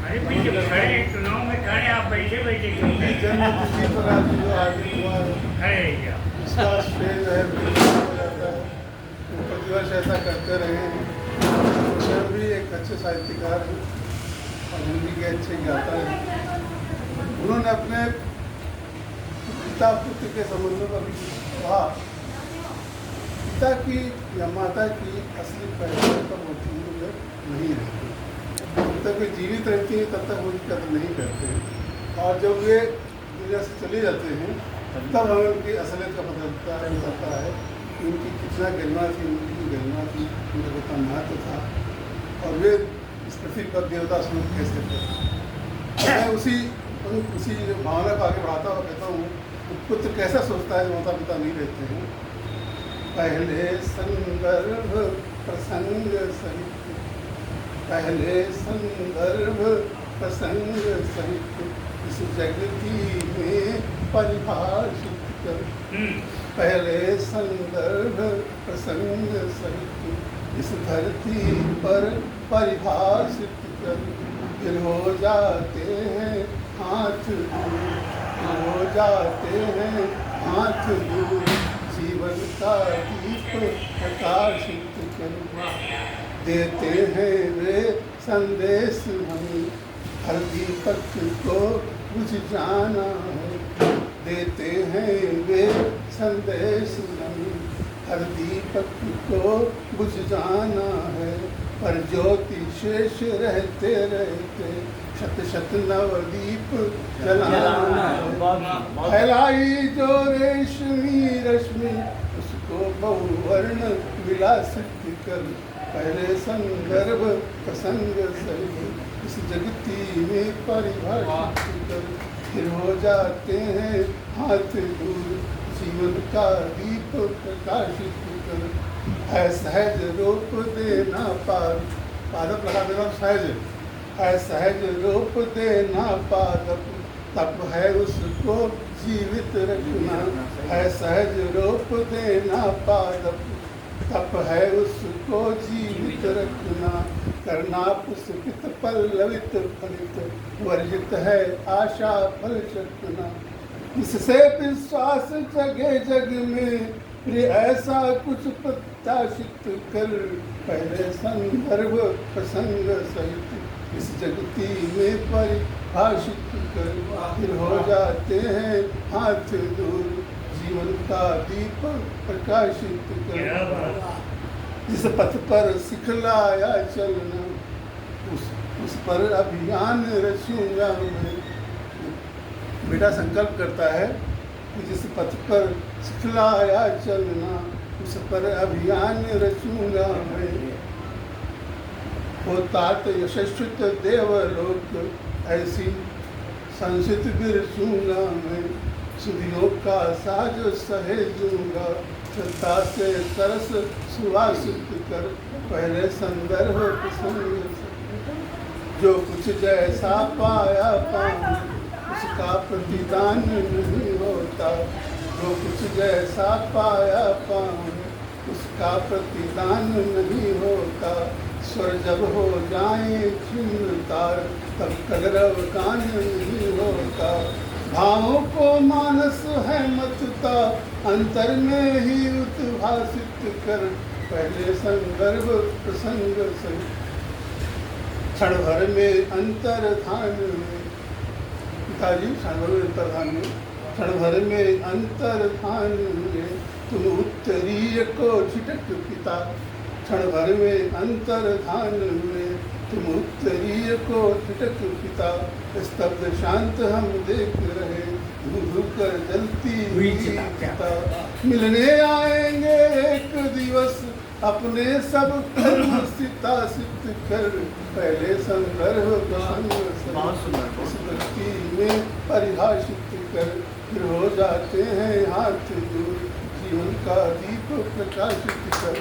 अरे पीछे खड़े चुनाव में खड़े, आप बैठे बैठे क्यों उनकी जन्मतिथि पर आज जो आयोजित हुआ है खड़े क्या? उसका श्रेय जो है बिल्कुल हो जाता है। वो प्रतिवर्ष ऐसा करते रहे हैं। स्वयं भी एक अच्छे साहित्यकार हैं और हिंदी के अच्छे ज्ञाता हैं। उन्होंने अपने पिता पुत्र के संबंधों पर कहा, पिता की या माता की असली पहचान तब होती है जब नहीं रहती। जब तक वे जीवित रहती हैं तब तक उनकी कदर नहीं करते, और जब वे दुनिया से चले जाते हैं तब हमें उनकी असलियत का पता चलता है कि उनकी कितना गरिमा थी, उनकी गरिमा थी, उनका कितना महत्व था, और वे इस पृथ्वी पर देवता स्वरूप कैसे थे। मैं उसी भावना को आगे बढ़ाता हुआ कहता हूँ, पुत्र कैसा सोचता है माता पिता नहीं रहते हैं। पहले संदर्भ प्रसंग सहित, पहले संदर्भ प्रसंग सहित इस जगती में परिभाषित कर। पहले संदर्भ प्रसंग सहित इस धरती पर परिभाषित कर। फिर हो जाते हैं हाथ दूर, फिर हो जाते हैं हाथ दूर, जीवन का दीप प्रकाशित कर। देते हैं वे संदेश हमें, हर दीपक को बुझ जाना है। देते हैं वे संदेश हमें, हर दीपक को बुझ जाना है। पर ज्योति शेष रहते रहते शत शत नवदीप जलाना है। फैलाई जो रेशमी रश्मि उसको बहुवर्ण विलासित कर। पहले संदर्भ प्रसंग सहित इस जगती में परिभाषित कर। फिर हो जाते हैं हाथ दूर, जीवन का दीप प्रकाशित कर। है सहज रूप देना पार, पादप लगा देना सहज है। सहज रूप देना पादप, तप है उसको जीवित रखना। है सहज रूप देना पादप, तप है उसको जीवित रखना। करना पुष्पित पल्लवित फलित, वर्जित है आशा फल चखना। इससे विश्वास जगे जग में, फिर ऐसा कुछ प्रत्याशित कर। पहले संदर्भ प्रसंग सहित इस जगती में परिभाषित कर। फिर हो जाते हैं हाथ दूर, जीवन का दीप प्रकाशित कर। जिस पथ पर सिखलाया चलना, उस पर अभियान रचूंगा मैं। बेटा संकल्प करता है कि जिस पथ पर सिखलाया चलना, उस पर अभियान रचूंगा मैं। होतात यशस्वित देवलोक, ऐसी संसित बिरचूंगा मैं। सुधियों का साज सहेजूंगा, श्रद्धा से सरस सुवासित कर। पहले संदर्भ प्रसंग, जो कुछ जैसा पाया पाऊं उसका प्रतिदान नहीं होता। जो कुछ जैसा पाया पाऊं उसका प्रतिदान नहीं होता। स्वर जब हो जाए छिन्न तार, तब कलरव गान नहीं होता। भावों को मानस है मतता, अंतर में ही उद्भासित कर। पहले संदर्भ प्रसंग सहित क्षण भर में अंतर्धान में, पिताजी क्षण भर में अंतर्धान में, क्षण भर में अंतर्धान में तुम उत्तरीय को झिटक पिता। क्षण भर में अंतर्धान में तुम उत्तरीय को झिटक पिता। स्तब्ध शांत हम देख रहे, धुध कर जलती हुई चिता। मिलने आएंगे एक दिवस अपने सब कर्म सितासित कर। पहले संदर्भ प्रसंग इस व्यक्ति में परिभाषित कर। फिर हो जाते हैं हाथ दूर, जीवन का दीप प्रकाशित कर।